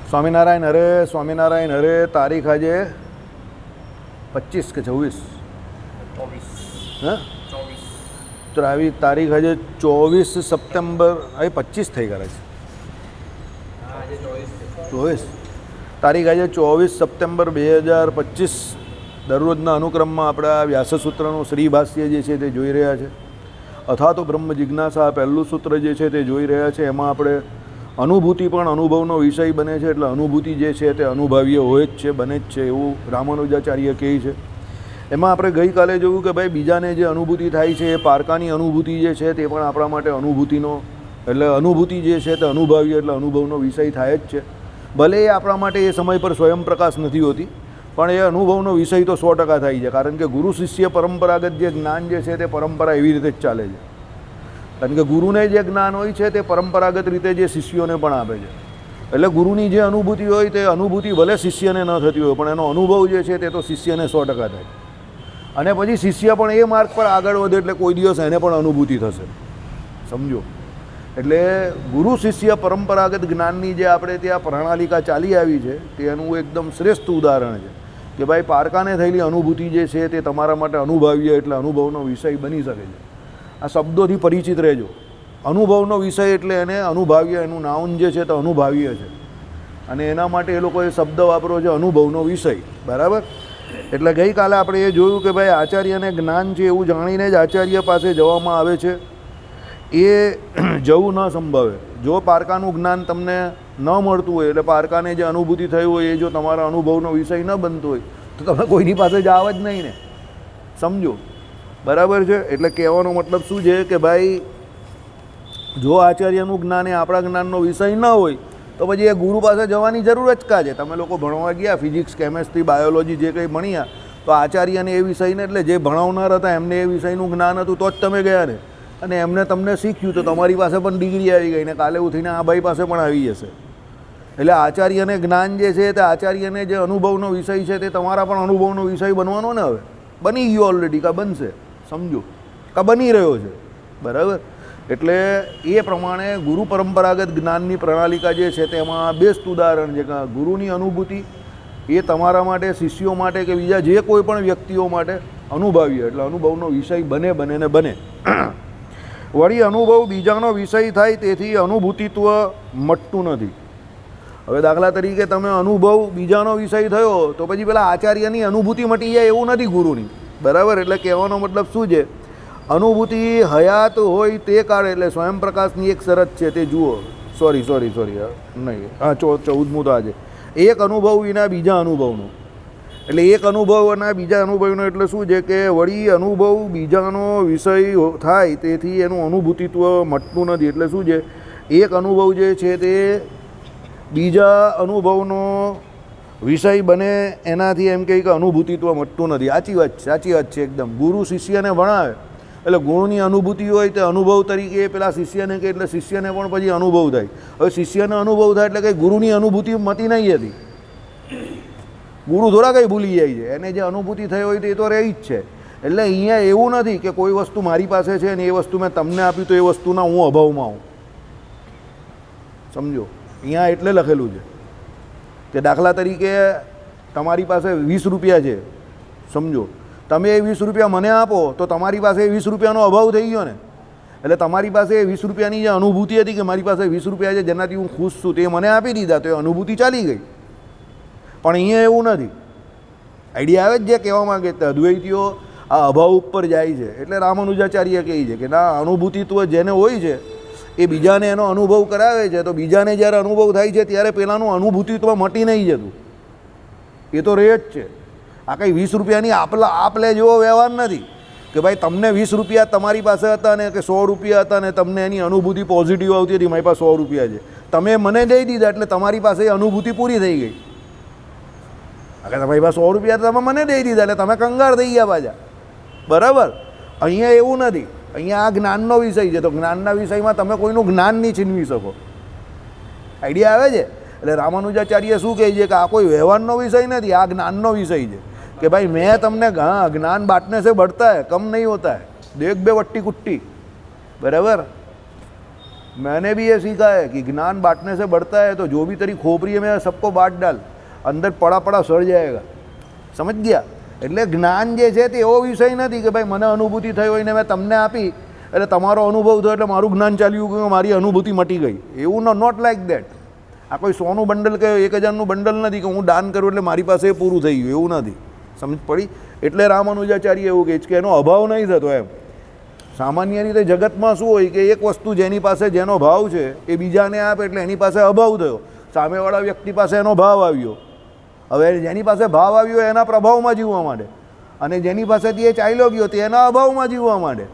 સ્વામિનારાયણ હરે, સ્વામિનારાયણ હરે. તારીખ આજે 25 કે 24? હા, તો આવી તારીખ આજે 24 સપ્ટેમ્બર. હવે 25 થઈ ગયા છે. 24 તારીખ આજે 24 સપ્ટેમ્બર 2025. દરરોજના અનુક્રમમાં આપણા વ્યાસસૂત્રનું શ્રી ભાષ્ય જે છે તે જોઈ રહ્યા છે. અથવા તો બ્રહ્મ જિજ્ઞાસા પહેલું સૂત્ર જે છે તે જોઈ રહ્યા છે. એમાં આપણે અનુભૂતિ પણ અનુભવનો વિષય બને છે, એટલે અનુભૂતિ જે છે તે અનુભવ્ય હોય જ છે, બને જ છે, એવું રામાનુજાચાર્ય કહે છે. એમાં આપણે ગઈકાલે જોયું કે ભાઈ બીજાને જે અનુભૂતિ થાય છે એ પારકાની અનુભૂતિ જે છે તે પણ આપણા માટે અનુભૂતિનો, એટલે અનુભૂતિ જે છે તે અનુભવ્ય એટલે અનુભવનો વિષય થાય જ છે. ભલે એ આપણા માટે એ સમય પર સ્વયં પ્રકાશ નથી હોતી, પણ એ અનુભવનો વિષય તો 100% થાય છે. કારણ કે ગુરુ શિષ્ય પરંપરાગત જે જ્ઞાન જે છે તે પરંપરા એવી રીતે જ ચાલે છે. કારણ કે ગુરુને જે જ્ઞાન હોય છે તે પરંપરાગત રીતે જે શિષ્યોને પણ આપે છે. એટલે ગુરુની જે અનુભૂતિ હોય તે અનુભૂતિ ભલે શિષ્યને ન થતી હોય, પણ એનો અનુભવ જે છે તે તો શિષ્યને 100% થાય. અને પછી શિષ્ય પણ એ માર્ગ પર આગળ વધે એટલે કોઈ દિવસ એને પણ અનુભૂતિ થશે. સમજો? એટલે ગુરુ શિષ્ય પરંપરાગત જ્ઞાનની જે આપણે ત્યાં પ્રણાલિકા ચાલી આવી છે તેનું એકદમ શ્રેષ્ઠ ઉદાહરણ છે કે ભાઈ પારકાને થયેલી અનુભૂતિ જે છે તે તમારા માટે અનુભવ્ય એટલે અનુભવનો વિષય બની શકે છે. આ શબ્દોથી પરિચિત રહેજો. અનુભવનો વિષય એટલે એને અનુભાવ્ય, એનું નાઉન જે છે તે અનુભાવ્ય છે, અને એના માટે એ લોકોએ શબ્દ વાપરો છે અનુભવનો વિષય. બરાબર? એટલે ગઈકાલે આપણે એ જોયું કે ભાઈ આચાર્યને જ્ઞાન છે એવું જાણીને જ આચાર્ય પાસે જવામાં આવે છે. એ જવું ન સંભવે. જો પારકાનું જ્ઞાન તમને ન મળતું હોય, એટલે પારકાને જે અનુભૂતિ થઈ હોય એ જો તમારા અનુભવનો વિષય ન બનતો હોય તો તમે કોઈની પાસે જાવ જ નહીં ને. સમજો? બરાબર છે? એટલે કહેવાનો મતલબ શું છે કે ભાઈ જો આચાર્યનું જ્ઞાન એ આપણા જ્ઞાનનો વિષય ન હોય તો પછી એ ગુરુ પાસે જવાની જરૂર જ કાં છે. તમે લોકો ભણવા ગયા, ફિઝિક્સ, કેમેસ્ટ્રી, બાયોલોજી જે કંઈ ભણ્યા, તો આચાર્યને એ વિષયને, એટલે જે ભણાવનાર હતા એમને એ વિષયનું જ્ઞાન હતું તો જ તમે ગયા ને. અને એમને તમને શીખ્યું તો તમારી પાસે પણ ડિગ્રી આવી ગઈ ને કાલે ઉઠીને આ ભાઈ પાસે પણ આવી જશે. એટલે આચાર્યને જ્ઞાન જે છે તે આચાર્યને જે અનુભવનો વિષય છે તે તમારા પણ અનુભવનો વિષય બનવાનો ને. હવે બની ગયો ઓલરેડી, કાં બનશે. સમજો? કાં બની રહ્યો છે. બરાબર? એટલે એ પ્રમાણે ગુરુ પરંપરાગત જ્ઞાનની પ્રણાલિકા જે છે તેમાં બેસ્ટ ઉદાહરણ છે કે ગુરુની અનુભૂતિ એ તમારા માટે, શિષ્યો માટે કે બીજા જે કોઈ પણ વ્યક્તિઓ માટે અનુભવ્ય એટલે અનુભવનો વિષય બને ને બને. વળી અનુભવ બીજાનો વિષય થાય તેથી અનુભૂતિત્વ મટતું નથી. હવે દાખલા તરીકે તમે અનુભવ બીજાનો વિષય થયો તો પછી પેલા આચાર્યની અનુભૂતિ મટી જાય એવું નથી ગુરુની. બરાબર? એટલે કહેવાનો મતલબ શું છે? અનુભૂતિ હયાત હોય તે કાળે, એટલે સ્વયંપ્રકાશની એક શરત છે તે જુઓ. સોરી નહીં, હા 14મું તો આજે એક અનુભવ વિના બીજા અનુભવનો. એટલે એક અનુભવ અને બીજા અનુભવનો એટલે શું છે કે વળી અનુભવ બીજાનો વિષય થાય તેથી એનું અનુભૂતિત્વ મટતું નથી. એટલે શું છે? એક અનુભવ જે છે તે બીજા અનુભવનો વિષય બને એનાથી એમ કહે કે અનુભૂતિત્વ મટતું નથી. સાચી વાત છે એકદમ. ગુરુ શિષ્યને ભણાવે એટલે ગુરુની અનુભૂતિ હોય તે અનુભવ તરીકે પેલા શિષ્યને કહે, એટલે શિષ્યને પણ પછી અનુભવ થાય. હવે શિષ્યને અનુભવ થાય એટલે કંઈ ગુરુની અનુભૂતિ મતી નહીં હતી. ગુરુ થોડા કંઈ ભૂલી જાય છે. એને જે અનુભૂતિ થઈ હોય તો એ તો રહી જ છે. એટલે અહીંયા એવું નથી કે કોઈ વસ્તુ મારી પાસે છે ને એ વસ્તુ મેં તમને આપી તો એ વસ્તુના હું અભાવમાં હું. સમજો? અહીંયા એટલે લખેલું છે કે દાખલા તરીકે તમારી પાસે 20 રૂપિયા છે. સમજો? તમે એ 20 રૂપિયા મને આપો તો તમારી પાસે 20 રૂપિયાનો અભાવ થઈ ગયો ને. એટલે તમારી પાસે 20 રૂપિયાની જે અનુભૂતિ હતી કે મારી પાસે 20 રૂપિયા છે જેનાથી હું ખુશ છું, તે મને આપી દીધા તો એ અનુભૂતિ ચાલી ગઈ. પણ અહીંયા એવું નથી. આઈડિયા આવે જ જે કહેવા માગે છે. અદ્વૈતીઓ આ અભાવ ઉપર જાય છે. એટલે રામાનુજાચાર્ય કહે છે કે ના, અનુભૂતિત્વ જેને હોય છે એ બીજાને એનો અનુભવ કરાવે છે, તો બીજાને જ્યારે અનુભવ થાય છે ત્યારે પેલાનું અનુભૂતિત્વ મટી નહીં જતું. એ તો રહે જ છે. આ કંઈ 20 રૂપિયાની આપલે જેવો વ્યવહાર નથી કે ભાઈ તમને 20 રૂપિયા તમારી પાસે હતા ને કે 100 રૂપિયા હતા ને તમને એની અનુભૂતિ પોઝિટિવ આવતી હતી, મારી પાસે 100 રૂપિયા છે, તમે મને દઈ દીધા એટલે તમારી પાસે એ અનુભૂતિ પૂરી થઈ ગઈ. અગર તમારી પાસે 100 રૂપિયા તમે મને દઈ દીધા એટલે તમે કંગાળ થઈ ગયા પાછા. બરાબર? અહીંયા એવું નથી. અહીંયા આ જ્ઞાનનો વિષય છે તો જ્ઞાનના વિષયમાં તમે કોઈનું જ્ઞાન નહીં છીનવી શકો. આઈડિયા આવે છે? એટલે રામાનુજાચાર્ય શું કહે છે કે આ કોઈ વ્યવહારનો વિષય નથી, આ જ્ઞાનનો વિષય છે કે ભાઈ મેં તમને જ્ઞાન બાંટને से बढ़ता है, कम नहीं होता है. देख बे वट्टी कुट्टी. बराबर? मैंने भी ये सीखा है कि ज्ञान बांटने से बढ़ता है, तो जो भी तेरी खोपरी है मैं सबको बांट डाल, અંદર પડા પડા સળ જાયગા. સમજ ગયા? એટલે જ્ઞાન જે છે તે એવો વિષય નથી કે ભાઈ મને અનુભૂતિ થઈ હોય ને મેં તમને આપી એટલે તમારો અનુભવ થયો એટલે મારું જ્ઞાન ચાલ્યું ગયું, મારી અનુભૂતિ મટી ગઈ. એવું નોટ લાઈક દેટ. આ કોઈ 100નું બંડલ કે 1000નું બંડલ નથી કે હું દાન કરું એટલે મારી પાસે એ પૂરું થઈ ગયું, એવું નથી. સમજ પડી? એટલે રામાનુજાચાર્ય એવું કહે છે કે એનો અભાવ નહીં થતો એમ. સામાન્ય રીતે જગતમાં શું હોય કે એક વસ્તુ જેની પાસે જેનો ભાવ છે એ બીજાને આપે એટલે એની પાસે અભાવ થયો, સામેવાળા વ્યક્તિ પાસે એનો ભાવ આવ્યો. હવે જેની પાસે ભાવ આવ્યો એના પ્રભાવમાં જીવવા માંડે, અને જેની પાસેથી એ ચાલ્યો ગયો તે એના અભાવમાં જીવવા માંડે.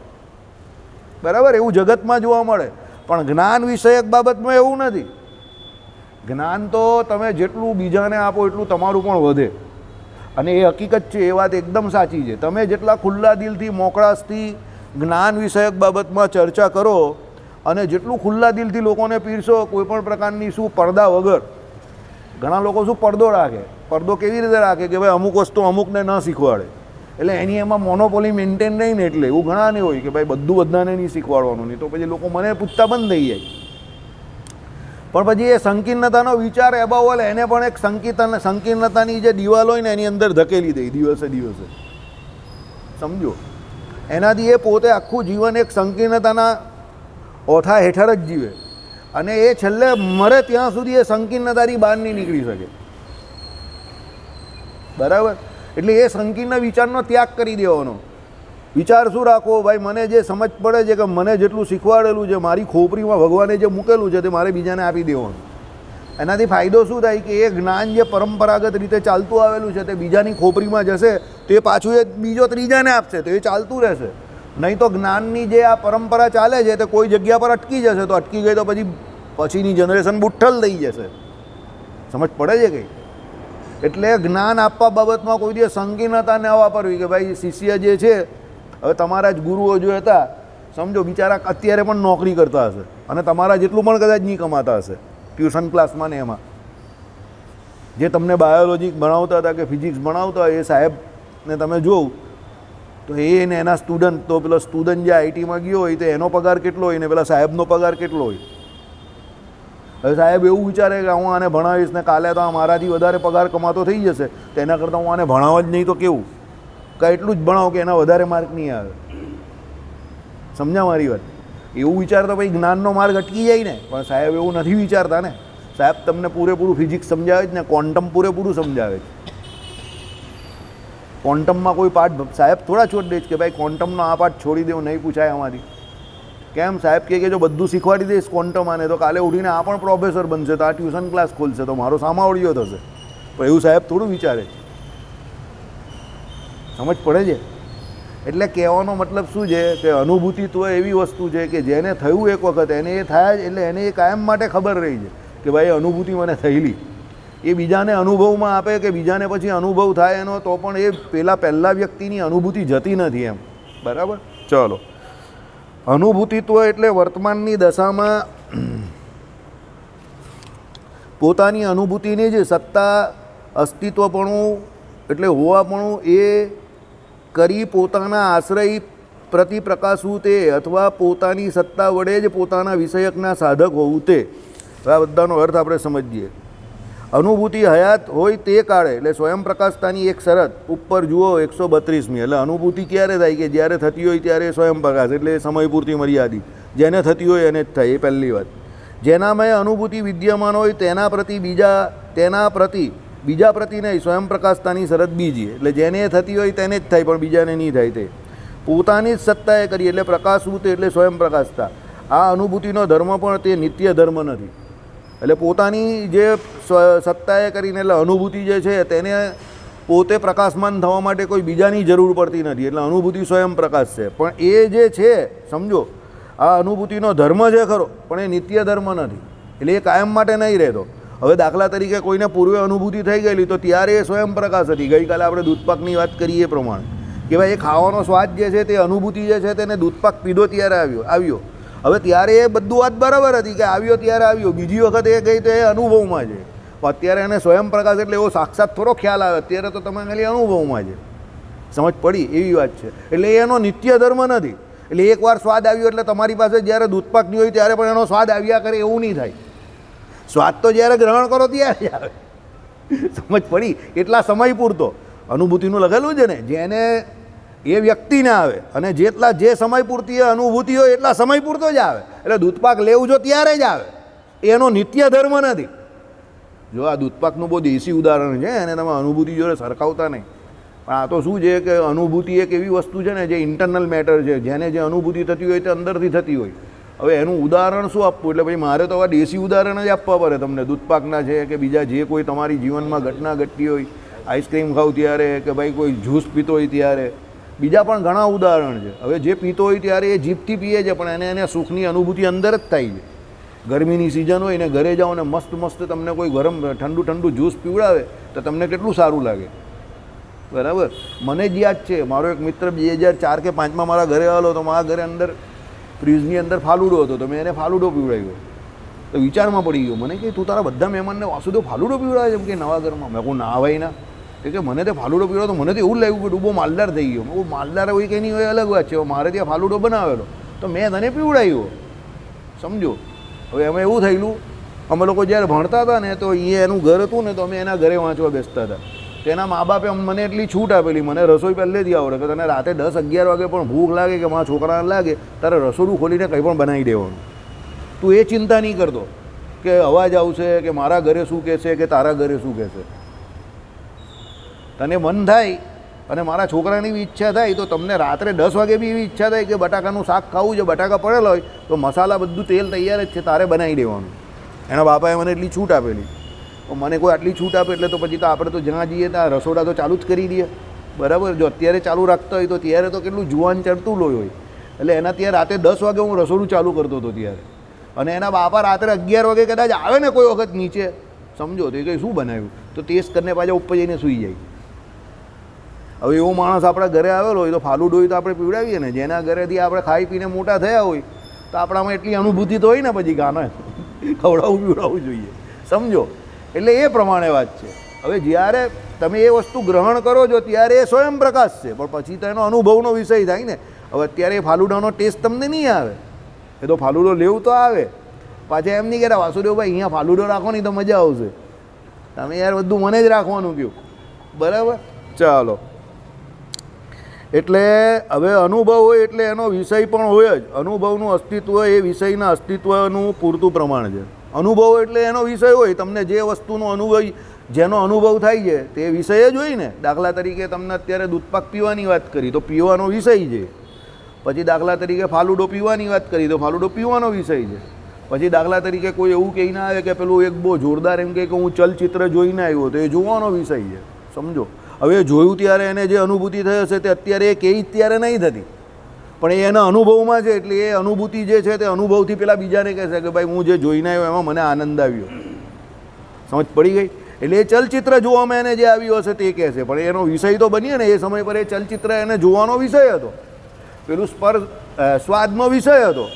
બરાબર? એવું જગતમાં જોવા મળે. પણ જ્ઞાન વિષયક બાબતમાં એવું નથી. જ્ઞાન તો તમે જેટલું બીજાને આપો એટલું તમારું પણ વધે, અને એ હકીકત છે, એ વાત એકદમ સાચી છે. તમે જેટલા ખુલ્લા દિલથી મોકળાશથી જ્ઞાન વિષયક બાબતમાં ચર્ચા કરો અને જેટલું ખુલ્લા દિલથી લોકોને પીરશો, કોઈ પણ પ્રકારની શું પડદા વગર. ઘણા લોકો શું પડદો રાખે. પડદો કેવી રીતે રાખે કે ભાઈ અમુક વસ્તુ અમુકને ન શીખવાડે, એટલે એની એમાં મોનોપોલી મેન્ટેન નહીં ને, એટલે એવું ઘણાને હોય કે ભાઈ બધું બધાને નહીં શીખવાડવાનું, નહીં તો પછી લોકો મને પૂછતા બંધ થઈ જાય. પણ પછી એ સંકીર્ણતાનો વિચાર એબાવલ એને પણ એક સંકીર્ણતાની જે દિવાલ હોય ને એની અંદર ધકેલી દે દિવસે દિવસે. સમજો? એનાથી એ પોતે આખું જીવન એક સંકીર્ણતાના ઓઠા હેઠળ જ જીવે, અને એ છેલ્લે મરે ત્યાં સુધી એ સંકીર્ણતાની બહાર નહીં નીકળી શકે. બરાબર? એટલે એ સંકીર્ણ વિચારનો ત્યાગ કરી દેવાનો. વિચાર શું રાખવો? ભાઈ મને જે સમજ પડે છે કે મને જેટલું શીખવાડેલું છે, મારી ખોપરીમાં ભગવાને જે મૂકેલું છે તે મારે બીજાને આપી દેવાનું. એનાથી ફાયદો શું થાય કે એ જ્ઞાન જે પરંપરાગત રીતે ચાલતું આવેલું છે તે બીજાની ખોપરીમાં જશે તો એ પાછું એ બીજો ત્રીજાને આપશે, તો એ ચાલતું રહેશે. નહીં તો જ્ઞાનની જે આ પરંપરા ચાલે છે તે કોઈ જગ્યા પર અટકી જશે, તો અટકી ગઈ તો પછીની જનરેશન બુઠ્ઠલ થઈ જશે. સમજ પડે છે કંઈ? એટલે જ્ઞાન આપવા બાબતમાં કોઈ દિવસ સંકીર્ણતા ન વાપરવી કે ભાઈ શિષ્ય જે છે, હવે તમારા જ ગુરુઓ જો હતા, સમજો બિચારા અત્યારે પણ નોકરી કરતા હશે અને તમારા જેટલું પણ કદાચ નહીં કમાતા હશે ટ્યુશન ક્લાસમાં ને એમાં. જે તમને બાયોલોજી ભણાવતા હતા કે ફિઝિક્સ ભણાવતા હોય એ સાહેબને તમે જોવ તો એ ને એના સ્ટુડન્ટ, તો પેલો સ્ટુડન્ટ જે આઈટીમાં ગયો હોય તો એનો પગાર કેટલો હોય ને પેલા સાહેબનો પગાર કેટલો હોય. હવે સાહેબ એવું વિચારે કે હું આને ભણાવીશ ને કાલે તો આ મારાથી વધારે પગાર કમાતો થઈ જશે, તો એના કરતાં હું આને ભણાવવા જ નહીં તો કેવું, કાં એટલું જ ભણાવો કે એના વધારે માર્ક નહીં આવે. સમજ્યા મારી વાત? એવું વિચાર તો ભાઈ જ્ઞાનનો માર્ગ અટકી જાય ને. પણ સાહેબ એવું નથી વિચારતા ને. સાહેબ તમને પૂરેપૂરું ફિઝિક્સ સમજાવે જ ને, ક્વોન્ટમ પૂરેપૂરું સમજાવે છે. ક્વોન્ટમમાં કોઈ પાઠ સાહેબ થોડા છોડી દે છે કે ભાઈ ક્વોન્ટમનો આ પાઠ છોડી દેવું, નહીં પૂછાય આમાંથી. કેમ? સાહેબ કહે કે જો બધું શીખવાડી દઈશ ક્વોન્ટમ આને તો કાલે ઉઠીને આ પણ પ્રોફેસર બનશે, તો આ ટ્યુશન ક્લાસ ખોલશે તો મારો સામાવડિયો થશે. પણ એવું સાહેબ થોડું વિચારે છે. સમજ પડે છે? એટલે કહેવાનો મતલબ શું છે કે અનુભૂતિત્વ એવી વસ્તુ છે કે જેને થયું એક વખત એને એ થાય જ, એટલે એને એ કાયમ માટે ખબર રહી છે કે ભાઈ અનુભૂતિ મને થયેલી. એ બીજાને અનુભવમાં આપે કે બીજાને પછી અનુભવ થાય એનો, તો પણ એ પહેલાં વ્યક્તિની અનુભૂતિ જતી નથી એમ. બરાબર? ચલો. અનુભૂતિત્વ એટલે વર્તમાનની દશામાં પોતાની અનુભૂતિની જ સત્તા, અસ્તિત્વપણું એટલે હોવાપણું એ કરી પોતાના આશ્રય પ્રતિ પ્રકાશવું તે, અથવા પોતાની સત્તા વડે જ પોતાના વિષયકના સાધક હોવું તે. આ બધાનો અર્થ આપણે સમજીએ. અનુભૂતિ હયાત હોય તે કાળે, એટલે સ્વયં પ્રકાશતાની એક શરત ઉપર જુઓ 132મી. એટલે અનુભૂતિ ક્યારે થાય કે જ્યારે થતી હોય ત્યારે સ્વયં પ્રકાશ, એટલે સમય પૂરતી મર્યાદિત. જેને થતી હોય એને જ થાય, એ પહેલી વાત. જેનામાં અનુભૂતિ વિદ્યમાન હોય તેના પ્રતિ બીજા પ્રતિ નહીં, સ્વયં પ્રકાશતાની શરત બીજી. એટલે જેને થતી હોય તેને જ થાય, પણ બીજાને નહીં થાય. તે પોતાની જ સત્તાએ કરી એટલે પ્રકાશવું તે, એટલે સ્વયં પ્રકાશતા. આ અનુભૂતિનો ધર્મ પણ તે નિત્ય ધર્મ નથી. એટલે પોતાની જે સત્તાએ કરીને, એટલે અનુભૂતિ જે છે તેને પોતે પ્રકાશમાન થવા માટે કોઈ બીજાની જરૂર પડતી નથી. એટલે અનુભૂતિ સ્વયં પ્રકાશ છે. પણ એ જે છે, સમજો, આ અનુભૂતિનો ધર્મ છે ખરો, પણ એ નિત્ય ધર્મ નથી. એટલે એ કાયમ માટે નહીં રહેતો. હવે દાખલા તરીકે કોઈને પૂર્વે અનુભૂતિ થઈ ગયેલી તો ત્યારે એ સ્વયં પ્રકાશ હતી. ગઈકાલે આપણે દૂધપાકની વાત કરીએ એ પ્રમાણે કે ભાઈ એ ખાવાનો સ્વાદ જે છે તે અનુભૂતિ જે છે તેને દૂધપાક પીધો ત્યારે આવ્યો. હવે ત્યારે એ બધું વાત બરાબર હતી કે આવ્યો ત્યારે આવ્યો, બીજી વખત એ ગઈ તો એ અનુભવમાં છે. અત્યારે એને સ્વયં પ્રકાશ એટલે એવો સાક્ષાત થોડો ખ્યાલ આવે, અત્યારે તો તમે ખાલી અનુભવમાં છે. સમજ પડી? એવી વાત છે. એટલે એનો નિત્ય ધર્મ નથી. એટલે એકવાર સ્વાદ આવ્યો એટલે તમારી પાસે જ્યારે દૂધપાક નહીં હોય ત્યારે પણ એનો સ્વાદ આવ્યા કરે એવું નહીં થાય. સ્વાદ તો જ્યારે ગ્રહણ કરો ત્યારે જ આવે. સમજ પડી? એટલા સમય પૂરતો અનુભૂતિનું લખેલું છે ને, જેને એ વ્યક્તિને આવે અને જેટલા જે સમય પૂરતી અનુભૂતિ હોય એટલા સમય પૂરતો જ આવે. એટલે દૂધપાક લેવું જો ત્યારે જ આવે, એનો નિત્ય ધર્મ નથી. જો આ દૂધપાકનું બહુ દેશી ઉદાહરણ છે, એને તમે અનુભૂતિ જોડે સરખાવતા નહીં. પણ આ તો શું છે કે અનુભૂતિ એક એવી વસ્તુ છે ને જે ઇન્ટરનલ મેટર છે, જેને જે અનુભૂતિ થતી હોય તે અંદરથી થતી હોય. હવે એનું ઉદાહરણ શું આપવું? એટલે ભાઈ મારે તો આવા દેશી ઉદાહરણ જ આપવા પડે તમને, દૂધપાકના છે કે બીજા જે કોઈ તમારી જીવનમાં ઘટના ઘટતી હોય, આઈસ્ક્રીમ ખાવ ત્યારે કે ભાઈ કોઈ જ્યુસ પીતો હોય ત્યારે, બીજા પણ ઘણા ઉદાહરણ છે. હવે જે પીતો હોય ત્યારે એ જીભથી પીએ છે, પણ એને સુખની અનુભૂતિ અંદર જ થાય છે. ગરમીની સિઝન હોય ને ઘરે જાઓ ને મસ્ત મસ્ત તમને કોઈ ગરમ ઠંડુ જ્યુસ પીવડાવે તો તમને કેટલું સારું લાગે, બરાબર? મને જ યાદ છે, મારો એક મિત્ર 2004 કે 2005 મારા ઘરે આવેલો તો મારા ઘરે અંદર ફ્રીજની અંદર ફાલુડો હતો, તો મેં એને ફાલુડો પીવડાવ્યો. તો વિચારમાં પડી ગયો મને કે તું તારા બધા મહેમાનને વાસુદેવ ફાલુડો પીવડાવે છે એમ કે નવા ઘરમાં? મેં કહું ના ભાઈ ના. કે મને તે ફાલુડો પીવડાવ તો મને તો એવું લાગ્યું કે તું બહુ માલદાર થઈ ગયો. હું માલદાર હોય કે નહીં હોય અલગ વાત છે, મારે ત્યાં ફાલુડો બનાવેલો તો મેં તને પીવડાવ્યો, સમજો? હવે એમાં એવું થયેલું, અમે લોકો જ્યારે ભણતા હતા ને તો એ એનું ઘર હતું ને તો અમે એના ઘરે વાંચવા બેસતા હતા. તેના મા બાપે મને એટલી છૂટ આપેલી, મને રસોઈ પહેલેથી આવડે કે તને રાતે 10-11 વાગે પણ ભૂખ લાગે કે મારા છોકરાને લાગે તારે રસોડું ખોલીને કંઈ પણ બનાવી દેવાનું. તું એ ચિંતા નહીં કરતો કે અવાજ આવશે કે મારા ઘરે શું કહેશે કે તારા ઘરે શું કહેશે. તને મન થાય અને મારા છોકરાની બી ઈચ્છા થાય તો તમને રાત્રે 10 વાગે બી એવી ઈચ્છા થાય કે બટાકાનું શાક ખાવું છે, બટાકા પડેલા હોય તો મસાલા બધું તેલ તૈયાર જ છે, તારે બનાવી દેવાનું. એના બાપાએ મને એટલી છૂટ આપેલી. તો મને કોઈ આટલી છૂટ આપે એટલે તો પછી તો આપણે તો જ્યાં જઈએ ત્યાં રસોડા તો ચાલુ જ કરી દઈએ, બરાબર? જો અત્યારે ચાલુ રાખતા હોય તો ત્યારે તો કેટલું જુવાન ચડતું લોહી હોય. એટલે એના ત્યાં રાતે 10 વાગે હું રસોડું ચાલુ કરતો હતો ત્યારે. અને એના બાપા રાત્રે 11 વાગે કદાચ આવે ને કોઈ વખત નીચે, સમજો તો એ કંઈ શું બનાવ્યું તો ટેસ્ટ કરીને પાછા ઉપર જઈને સૂઈ જાય. હવે એવો માણસ આપણા ઘરે આવેલો હોય તો ફાલુડો હોય તો આપણે પીવડાવીએ ને. જેના ઘરેથી આપણે ખાઈ પીને મોટા થયા હોય તો આપણામાં એટલી અનુભૂતિ તો હોય ને પછી ગાના ખવડાવવું પીવડાવવું જોઈએ, સમજો? એટલે એ પ્રમાણે વાત છે. હવે જ્યારે તમે એ વસ્તુ ગ્રહણ કરો છો ત્યારે એ સ્વયં પ્રકાશ છે, પણ પછી તો એનો અનુભવનો વિષય થાય ને. હવે અત્યારે એ ફાલુડાનો ટેસ્ટ તમને નહીં આવે, એ તો ફાલુડો લેવું તો આવે. પાછા એમ નહીં કહેતા વાસુદેવભાઈ અહીંયા ફાલુડો રાખો નહીં તો મજા આવશે. તમે યાર બધું મને જ રાખવાનું કહ્યું, બરાબર? ચાલો, એટલે હવે અનુભવ હોય એટલે એનો વિષય પણ હોય જ. અનુભવનું અસ્તિત્વ એ વિષયના અસ્તિત્વનું પૂરતું પ્રમાણ છે. અનુભવ એટલે એનો વિષય હોય, તમને જે વસ્તુનો અનુભવ, જેનો અનુભવ થાય છે તે વિષય જ હોય ને. દાખલા તરીકે તમને અત્યારે દૂધપાક પીવાની વાત કરી તો પીવાનો વિષય છે. પછી દાખલા તરીકે ફાલુડો પીવાની વાત કરી તો ફાલુડો પીવાનો વિષય છે. પછી દાખલા તરીકે કોઈ એવું કહી ના આવે કે પેલું એક બહુ જોરદાર એમ કે હું ચલચિત્ર જોઈને આવ્યો તો એ જોવાનો વિષય છે, સમજો? હવે જોયું ત્યારે એને જે અનુભૂતિ થઈ હશે તે અત્યારે એ કહી ત્યારે નહીં થતી, પણ એ એના અનુભવમાં છે. એટલે એ અનુભૂતિ જે છે તે અનુભવથી પેલા બીજાને કહેશે કે ભાઈ હું જે જોઈને આવ્યો એમાં મને આનંદ આવ્યો. સમજ પડી ગઈ? એટલે એ ચલચિત્ર જોવામાં એને જે આવ્યું હશે તે કહેશે, પણ એનો વિષય તો બનીએ ને. એ સમય પર એ ચલચિત્ર એને જોવાનો વિષય હતો, પેલું સ્વાદનો વિષય હતો.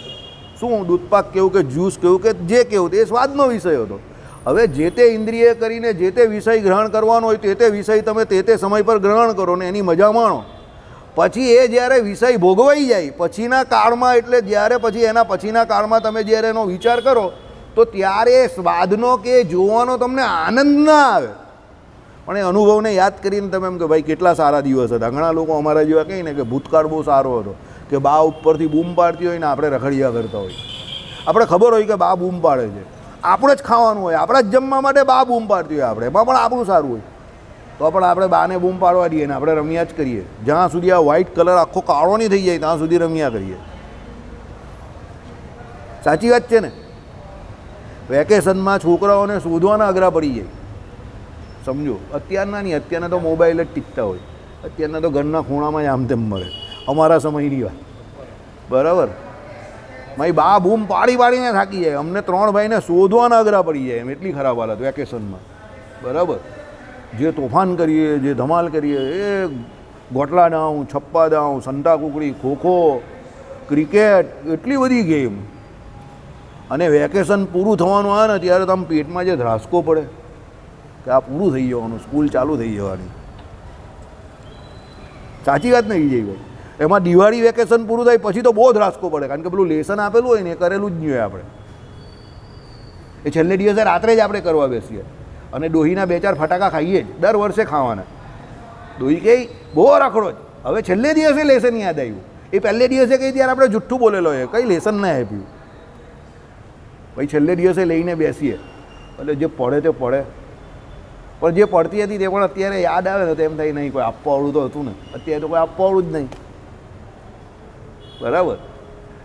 શું દૂધપાક કેવું કે જ્યુસ કેવું કે જે કેવું તે સ્વાદનો વિષય હતો. હવે જે તે ઇન્દ્રિય કરીને જે તે વિષય ગ્રહણ કરવાનો હોય તે વિષય તમે તે સમય પર ગ્રહણ કરો ને એની મજા માણો. પછી એ જ્યારે વિષય ભોગવાઈ જાય પછીના કાળમાં, એટલે જ્યારે પછી એના પછીના કાળમાં તમે જ્યારે એનો વિચાર કરો તો ત્યારે સ્વાદનો કે જોવાનો તમને આનંદ ના આવે, પણ એ અનુભવને યાદ કરીને તમે એમ કે ભાઈ કેટલા સારા દિવસ હતા. ઘણા લોકો અમારા જેવા કહે ને કે ભૂતકાળ બહુ સારો હતો, કે બા ઉપરથી બૂમ પાડતી હોય ને આપણે રખડિયા કરતા હોય. આપણે ખબર હોય કે બા બૂમ પાડે છે, આપણે જ ખાવાનું હોય, આપણા જ જમવા માટે બા બૂમ પાડતી હોય, આપણે એમાં પણ આપણું સારું હોય તો પણ આપણે બાને બૂમ પાડવા દઈએ ને આપણે રમ્યા જ કરીએ. જ્યાં સુધી આ વ્હાઇટ કલર આખો કાળો નહીં થઈ જાય ત્યાં સુધી રમ્યા કરીએ. સાચી વાત છે ને? વેકેશનમાં છોકરાઓને શોધવાના અઘરા પડી જાય, સમજો? અત્યારના નહીં, અત્યારના તો મોબાઈલ જ ટીકતા હોય, અત્યારના તો ઘરના ખૂણામાં જ આમ તેમ મળે. અમારા સમયની વાત, બરાબર? મારી બા બૂમ પાડીને થાકી જાય. અમને 3 ભાઈને શોધવાના અઘરા પડી જાય એમ, એટલી ખરાબ હાલત વેકેશનમાં, બરાબર? જે તોફાન કરીએ, જે ધમાલ કરીએ, એ ગોટલા દાવ, છપ્પા દાવ, સંતા કુકડી, ખોખો, ક્રિકેટ, એટલી બધી ગેમ. અને વેકેશન પૂરું થવાનું આવે ને ત્યારે તો આમ પેટમાં જે ધ્રાસકો પડે કે આ પૂરું થઈ જવાનું, સ્કૂલ ચાલુ થઈ જવાની. સાચી વાત નહીં વિજયભાઈ? એમાં દિવાળી વેકેશન પૂરું થાય પછી તો બહુ જ રાસકો પડે, કારણ કે પેલું લેસન આપેલું હોય ને એ કરેલું જ નહીં હોય આપણે. એ છેલ્લે દિવસે રાત્રે જ આપણે કરવા બેસીએ અને ડોહીના 2-4 ફટાકા ખાઈએ જ, દર વર્ષે ખાવાના. ડોહી કહે બહુ રખડો જ, હવે છેલ્લે દિવસે લેસન યાદ આવ્યું. એ પહેલે દિવસે કહી ત્યારે આપણે જુઠ્ઠું બોલેલો હોય, કંઈ લેસન ના આપ્યું. પછી છેલ્લે દિવસે લઈને બેસીએ એટલે જે પડે તે પડે, પણ જે પડતી હતી તે પણ અત્યારે યાદ આવે ને તો એમ થાય નહીં કોઈ આપવાવાળું તો હતું ને, અત્યારે તો કોઈ આપવાવાળું જ નહીં. બરાબર?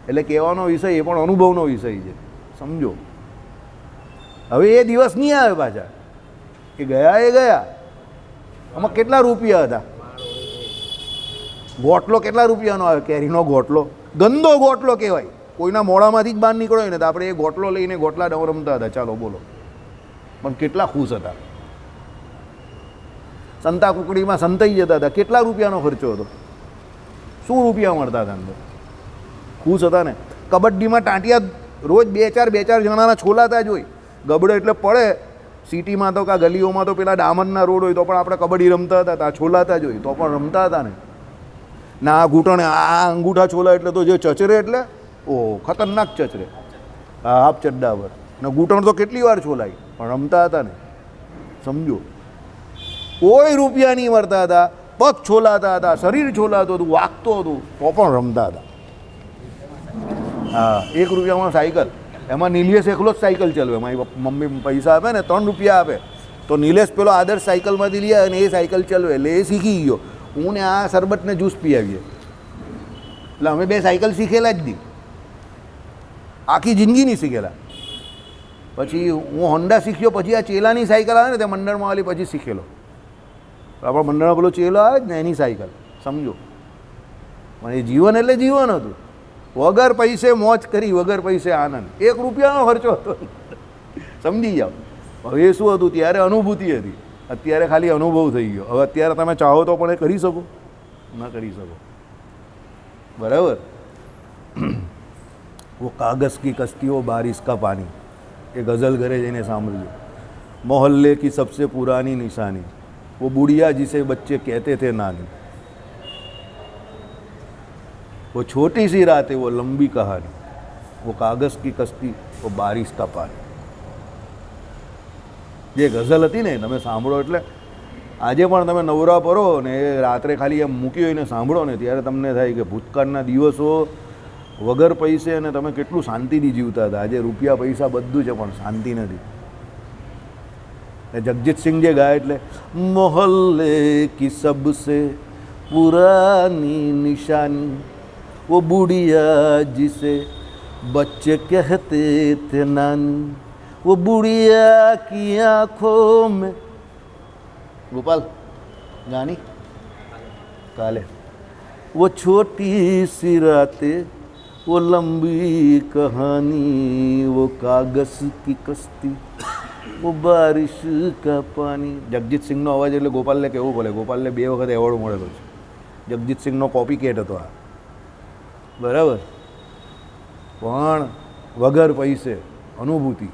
એટલે કહેવાનો વિષય એ પણ અનુભવનો વિષય છે, સમજો. હવે એ દિવસ નહીં આવે પાછા, એ ગયા. આમાં કેટલા રૂપિયા હતા? ગોટલો કેટલા રૂપિયાનો આવે? કેરીનો ગોટલો, ગંદો ગોટલો કહેવાય. કોઈના મોડામાંથી જ બહાર નીકળ્યો ને તો આપણે એ ગોટલો લઈને ગોટલા ડવ રમતા હતા. ચાલો બોલો, પણ કેટલા ખુશ હતા. સંતા કુકડીમાં સંતાઈ જતા હતા, કેટલા રૂપિયાનો ખર્ચો હતો? 100 રૂપિયા મળતા હતા અંદર, ખુશ હતા ને. કબડ્ડીમાં ટાંટિયા રોજ 2-4 જણાના છોલાતા જ હોય. ગબડો એટલે પડે સિટીમાં તો કાં ગલીઓમાં તો પેલા ડામરના રોડ હોય તો પણ આપણે કબડ્ડી રમતા હતા, ત્યાં છોલાતા જ હોય તો પણ રમતા હતા ને. ના આ ઘૂંટણે આ અંગૂઠા છોલા એટલે તો જે ચચરે એટલે ઓહ ખતરનાક ચચરે. હા, હાફ ચડ્ડા પર ને ઘૂંટણ તો કેટલી વાર છોલાય, પણ રમતા હતા ને, સમજો. કોઈ રૂપિયા નહીં મળતા હતા, પગ છોલાતા હતા, શરીર છોલાતું હતું, વાગતું હતું તો પણ રમતા હતા. હા, 1 રૂપિયામાં સાયકલ, એમાં નિલેશ એકલો જ સાયકલ ચલાવે. મારી મમ્મી પૈસા આપે ને 3 રૂપિયા આપે તો નિલેશ પેલો આદર્શ સાયકલમાંથી લઈ આવે અને એ સાયકલ ચલાવે. એટલે એ શીખી ગયો. હું ને આ શરબતને જ્યુસ પી આવીએ એટલે અમે 2 સાયકલ શીખેલા જ નહીં, આખી જિંદગી નહીં શીખેલા. પછી હું હોન્ડા શીખ્યો, પછી આ ચેલાની સાયકલ આવે ને તે મંડળમાં વાળી પછી શીખેલો. આપણા મંડળમાં પેલો ચેલો આવે જ ને એની સાયકલ, સમજો. પણ એ જીવન એટલે જીવન હતું. વગર પૈસે મોજ કરી, વગર પૈસે આનંદ. 1 રૂપિયાનો ખર્ચો હતો, સમજી જાઓ. હવે એ શું હતું? ત્યારે અનુભૂતિ હતી, અત્યારે ખાલી અનુભવ થઈ ગયો. હવે અત્યારે તમે ચાહો તો પણ એ કરી શકો, ના કરી શકો. બરાબર? वो कागज़ की कश्तियों बारिश का पानी, એ ગઝલ ઘરે જઈને સાંભળજો. મોહલ્લે की सबसे पुरानी निशानी, वो बुढ़िया जिसे बच्चे कहते थे नानी, वो छोटी सी रातें वो लंबी कहानी, वो कागज़ की कश्ती वो बारिश का पानी. જે ગઝલ હતી ને તમે સાંભળો એટલે આજે પણ તમે નવરા પરો ને એ રાત્રે ખાલી એમ મૂકી હોય ને સાંભળો ને ત્યારે તમને થાય કે ભૂતકાળના દિવસો વગર પૈસે અને તમે કેટલું શાંતિથી જીવતા હતા. આજે રૂપિયા પૈસા બધું છે પણ શાંતિ નથી. જગજીતસિંહ જે ગાય એટલે મોહલ્લે કી સબસે પુરાની નિશાની, वो बुढ़िया जिसे बच्चे कहते थे नानी, वो बुढ़िया की आँखों में. गोपाल गानी काले, वो छोटी सी रातें वो लंबी कहानी, वो कागज़ की कश्ती वो बारिश का पानी. જગજીતસિંહનો અવાજ એટલે ગોપાલને કહેવું પડે. ગોપાલને 2 વખત એવોર્ડ મળેલો છે. જગજીતસિંહનો કોપી કેટ હતો આ, બરાબર? પણ વગર પૈસે અનુભૂતિ.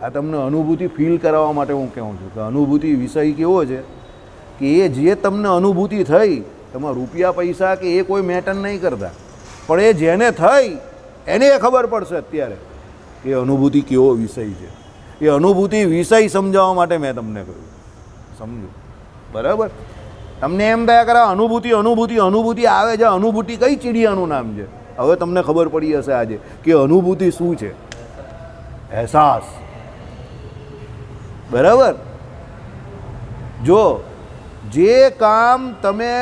આ તમને અનુભૂતિ ફીલ કરાવવા માટે હું કહું છું કે અનુભૂતિ વિષય કેવો છે કે એ જે તમને અનુભૂતિ થઈ એમાં રૂપિયા પૈસા કે એ કોઈ મેટર નહીં કરતા, પણ એ જેને થઈ એને ખબર પડશે અત્યારે કે અનુભૂતિ કેવો વિષય છે. એ અનુભૂતિ વિષય સમજાવવા માટે મેં તમને કહ્યું, સમજો. બરાબર? તમને એમ થયા કરે અનુભૂતિ અનુભૂતિ અનુભૂતિ આવે છે. અનુભૂતિ કઈ ચીડિયાનું નામ છે? હવે તમને ખબર પડી હશે આજે કે અનુભૂતિ શું છે. અહેસાસ. બરાબર? જો જે કામ તમે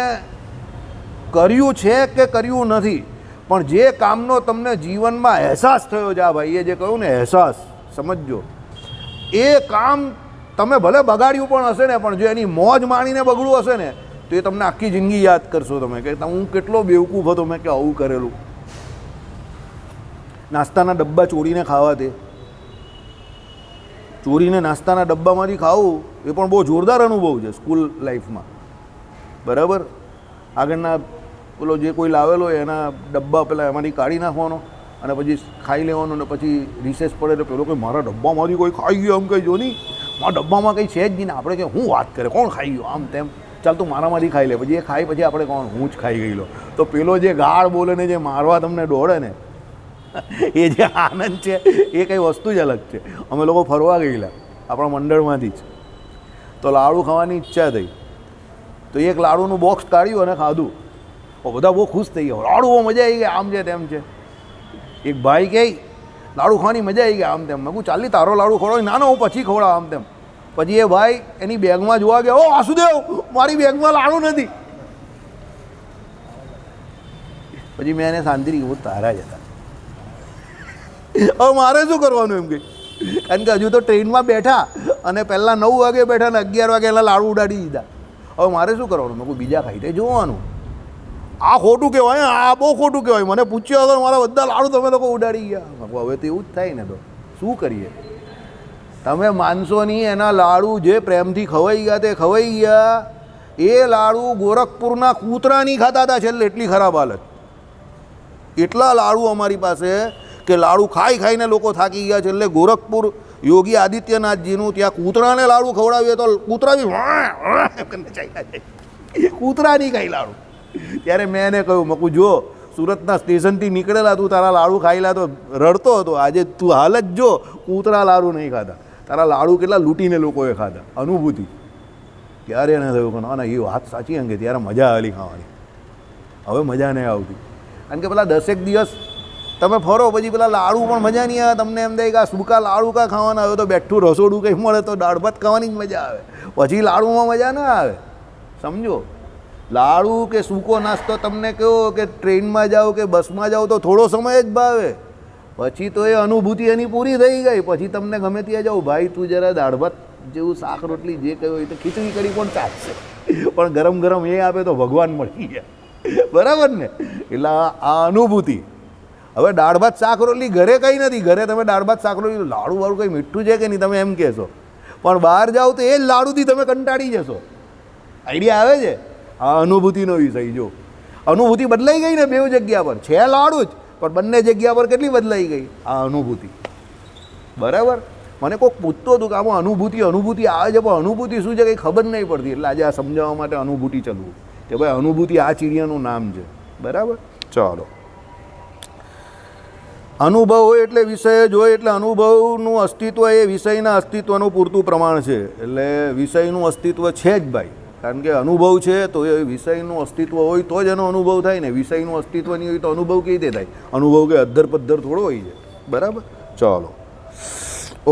કર્યું છે કે કર્યું નથી, પણ જે કામનો તમને જીવનમાં અહેસાસ થયો છે, આ ભાઈએ જે કહ્યું ને અહેસાસ, સમજજો. એ કામ તમે ભલે બગાડ્યું પણ હશે ને, પણ જો એની મોજ માણીને બગડ્યું હશે ને તો એ તમને આખી જિંદગી યાદ કરશો તમે કે હું કેટલો બેવકૂફ હતો, મેં કે આવું કરેલું. નાસ્તાના ડબ્બા ચોરીને ખાવા, તે ચોરીને નાસ્તાના ડબ્બામાંથી ખાવું એ પણ બહુ જોરદાર અનુભવ છે સ્કૂલ લાઈફમાં. બરાબર? આગળના પેલો જે કોઈ લાવેલો હોય એના ડબ્બા પેલા એમાંથી કાઢી નાખવાનો અને પછી ખાઈ લેવાનું. અને પછી રિસેસ પડે તો પેલો કોઈ મારા ડબ્બામાંથી કોઈ ખાઈ ગયો એમ કંઈ જો નહીં, મારા ડબ્બામાં કંઈ છે જ નહીં ને આપણે કે હું વાત કરે, કોણ ખાઈ ગયો આમ તેમ ચાલ તું મારામાંથી ખાઈ લે. પછી એ ખાઈ પછી આપણે કોણ હું જ ખાઈ ગયેલો. તો પેલો જે ગાળ બોલે ને જે મારવા તમને દોડે ને એ જે આનંદ છે એ કંઈ વસ્તુ જ અલગ છે. અમે લોકો ફરવા ગયેલા આપણા મંડળમાંથી જ, તો લાડુ ખાવાની ઈચ્છા થઈ, તો એક લાડુનું બોક્સ કાઢ્યું અને ખાધું. બધા બહુ ખુશ થઈ ગયા, લાડુ બહુ મજા આવી ગઈ, આમ છે તેમ છે. એક ભાઈ કહે લાડુ ખાવાની મજા આવી ગઈ આમ તેમ. મેં કહું ચાલી તારો લાડુ ખવડાવ. ના ના હું પછી ખવડાવ આમ તેમ. પછી એ ભાઈ એની બેગમાં જોવા ગયા, ઓ વાસુદેવ મારી બેગમાં લાડુ નથી. પછી મેં એને શાંતિથી કહ્યું તારા જ હતા, હવે મારે શું કરવાનું એમ કે. કારણ કે હજુ તો ટ્રેનમાં બેઠા અને પહેલાં 9 વાગે બેઠા ને 11 વાગે એના લાડુ ઉડાડી દીધા. હવે મારે શું કરવાનું? મેં કોઈ બીજા ખાઈ તે જોવાનું. આ ખોટું કહેવાય, આ બહુ ખોટું કહેવાય. મને પૂછ્યો વગર મારા બધા લાડુ તમે લોકો ઉડાડી ગયા. હવે તો એવું જ થાય ને, તો શું કરીએ? તમે માનશો નહીં, એના લાડુ જે પ્રેમથી ખવાઈ ગયા તે ખવાઈ ગયા. એ લાડુ ગોરખપુરના કૂતરા નહીં ખાતા હતા છેલ્લે, એટલી ખરાબ હાલત. એટલા લાડુ અમારી પાસે કે લાડુ ખાઈ ખાઈને લોકો થાકી ગયા. છેલ્લે ગોરખપુર યોગી આદિત્યનાથજીનું ત્યાં કૂતરાને લાડુ ખવડાવીએ તો કૂતરા બી કૂતરા નહીં ખાઈ લાડુ. ત્યારે મેં એને કહ્યું, મકું જો સુરતના સ્ટેશનથી નીકળેલા તું તારા લાડુ ખાઈ લા તો રડતો હતો, આજે તું હાલત જો કૂતરા લાડુ નહીં ખાતા. તારા લાડુ કેટલા લૂંટીને લોકોએ ખાધા. અનુભૂતિ ત્યારે એને થયું કે ના ના એ વાત સાચી અંગે ત્યારે મજા આવેલી ખાવાની. હવે મજા નહીં આવતી. કારણ કે પેલા 10 દિવસ તમે ફરો પછી પેલા લાડુ પણ મજા નહીં આવે. તમને એમ થાય કે આ સૂકા લાડુ કાં ખાવાના? આવે તો બેઠું રસોડું કંઈ મળે તો દાળ ભાત ખાવાની જ મજા આવે. પછી લાડુમાં મજા ના આવે. સમજો, લાડુ કે સૂકો નાસ્તો તમને કહો કે ટ્રેનમાં જાઓ કે બસમાં જાઓ તો થોડો સમય જ ભાવે. પછી તો એ અનુભૂતિ એની પૂરી થઈ ગઈ. પછી તમને ગમે ત્યાં જાઓ, ભાઈ તું જરા દાળ ભાત જેવું શાક રોટલી જે કહ્યું એ તો ખીચડી કરી પણ ચાલશે, પણ ગરમ ગરમ એ આપે તો ભગવાન મળી ગયા. બરાબર ને? એટલે આ અનુભૂતિ. હવે દાળ ભાત શાક રોટલી ઘરે કંઈ નથી. ઘરે તમે દાળ ભાત શાક રોટલી લાડુ વાળું કંઈ મીઠું છે કે નહીં તમે એમ કહેશો, પણ બહાર જાઓ તો એ જ લાડુથી તમે કંટાળી જશો. આઈડિયા આવે છે? આ અનુભૂતિનો વિષય. જો અનુભૂતિ બદલાઈ ગઈ ને બે જગ્યા પર. છે લાડુ જ પણ બંને જગ્યા પર કેટલી બદલાઈ ગઈ આ અનુભૂતિ. બરાબર? મને કોઈક પૂછતો હતું કે આમાં અનુભૂતિ આવે છે, પણ અનુભૂતિ શું છે કંઈ ખબર નહીં પડતી. એટલે આજે આ સમજાવવા માટે અનુભૂતિ ચલવું કે ભાઈ અનુભૂતિ આ ચીડિયાનું નામ છે. બરાબર? ચાલો. અનુભવ હોય એટલે વિષય જ હોય, એટલે અનુભવનું અસ્તિત્વ એ વિષયના અસ્તિત્વનું પૂરતું પ્રમાણ છે. એટલે વિષયનું અસ્તિત્વ છે જ ભાઈ. કારણ કે અનુભવ છે તો એ વિષયનું અસ્તિત્વ હોય તો જ એનો અનુભવ થાય ને. વિષયનું અસ્તિત્વ નહીં હોય તો અનુભવ કેવી રીતે થાય? અનુભવ કે અદ્ધર પદ્ધર થોડો હોય છે. બરાબર? ચાલો,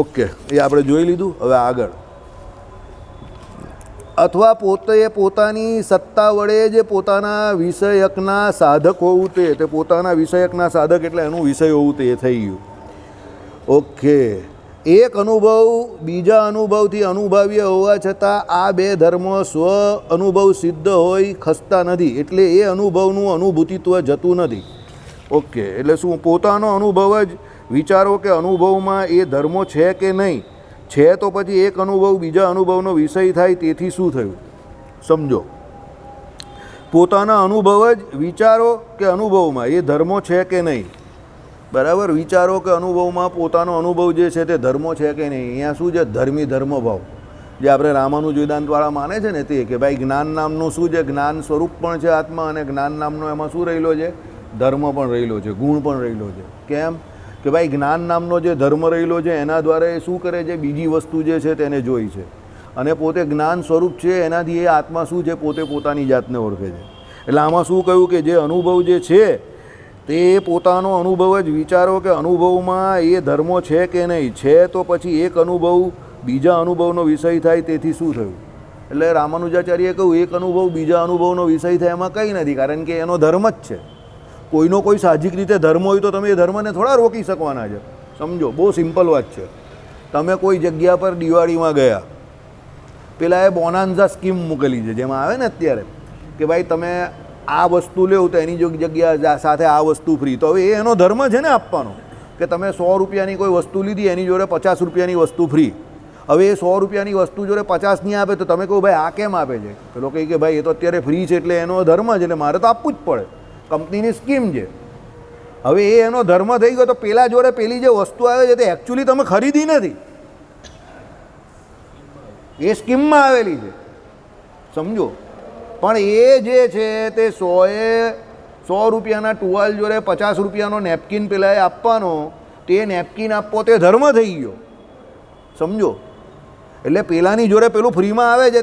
ઓકે, એ આપણે જોઈ લીધું. હવે આગળ. અથવા પોતે પોતાની સત્તા વડે જે પોતાના વિષયકના સાધક હોવું તે પોતાના વિષયકના સાધક એટલે એનું વિષય હોવું તે થઈ ગયું. ઓકે. એક અનુભવ બીજા અનુભવથી અનુભવ્ય હોવા છતાં આ બે ધર્મો સ્વ અનુભવ સિદ્ધ હોય ખસતા નથી. એટલે એ અનુભવનું અનુભૂતિત્વ જતું નથી. ઓકે. એટલે શું? પોતાનો અનુભવ જ વિચારો કે અનુભવમાં એ ધર્મો છે કે નહીં છે, તો પછી એક અનુભવ બીજા અનુભવનો વિષય થાય તેથી શું થયું? સમજો, પોતાના અનુભવ જ વિચારો કે અનુભવમાં એ ધર્મો છે કે નહીં. બરાબર? વિચારો કે અનુભવમાં પોતાનો અનુભવ જે છે તે ધર્મો છે કે નહીં. અહીંયા શું છે? ધર્મી ધર્મભાવ જે આપણે રામાનુજ વેદાંતવાળા માને છે ને તે, કે ભાઈ જ્ઞાન નામનું શું છે? જ્ઞાન સ્વરૂપ પણ છે આત્મા, અને જ્ઞાન નામનો એમાં શું રહેલો છે? ધર્મ પણ રહેલો છે, ગુણ પણ રહેલો છે. કેમ કે ભાઈ જ્ઞાન નામનો જે ધર્મ રહેલો છે એના દ્વારા એ શું કરે છે? બીજી વસ્તુ જે છે તેને જોઈ છે, અને પોતે જ્ઞાન સ્વરૂપ છે. એનાથી એ આત્મા શું છે? પોતે પોતાની જાતને ઓળખે છે. એટલે આમાં શું કહ્યું કે જે અનુભવ જે છે તે પોતાનો અનુભવ જ વિચારો કે અનુભવમાં એ ધર્મો છે કે નહીં છે, તો પછી એક અનુભવ બીજા અનુભવનો વિષય થાય તેથી શું થયું? એટલે રામાનુજાચાર્યએ કહ્યું એક અનુભવ બીજા અનુભવનો વિષય થાય એમાં કંઈ નથી, કારણ કે એનો ધર્મ જ છે. કોઈનો કોઈ સાહજિક રીતે ધર્મ હોય તો તમે એ ધર્મને થોડા રોકી શકવાના છે. સમજો, બહુ સિમ્પલ વાત છે. તમે કોઈ જગ્યા પર દિવાળીમાં ગયા, પેલા એ બોનાન્ઝા સ્કીમ મૂકેલી છે જેમાં આવે ને અત્યારે કે ભાઈ તમે આ વસ્તુ લેવું તો એની જગ્યા સાથે આ વસ્તુ ફ્રી. તો હવે એ એનો ધર્મ છે ને આપવાનો, કે તમે 100 રૂપિયાની કોઈ વસ્તુ લીધી એની જોડે 50 રૂપિયાની વસ્તુ ફ્રી. હવે એ 100 રૂપિયાની વસ્તુ જોડે 50 નહીં આપે તો તમે કહો ભાઈ આ કેમ આપે છે? પેલો કહે કે ભાઈ એ તો અત્યારે ફ્રી છે એટલે એનો ધર્મ છે, એટલે મારે તો આપવું જ પડે, કંપનીની સ્કીમ છે. હવે એ એનો ધર્મ થઈ ગયો તો પેલા જોડે પેલી જે વસ્તુ આવે છે તે એકચ્યુઅલી તમે ખરીદી નથી, એ સ્કીમમાં આવેલી છે. સમજો, પણ એ જે છે તે 100 રૂપિયાના ટુવાલ જોડે 50 રૂપિયાનો નેપકિન પેલાએ આપવાનો, તે નેપકિન આપવો તે ધર્મ થઈ ગયો, સમજો. એટલે પેલાની જોડે પેલું ફ્રીમાં આવે છે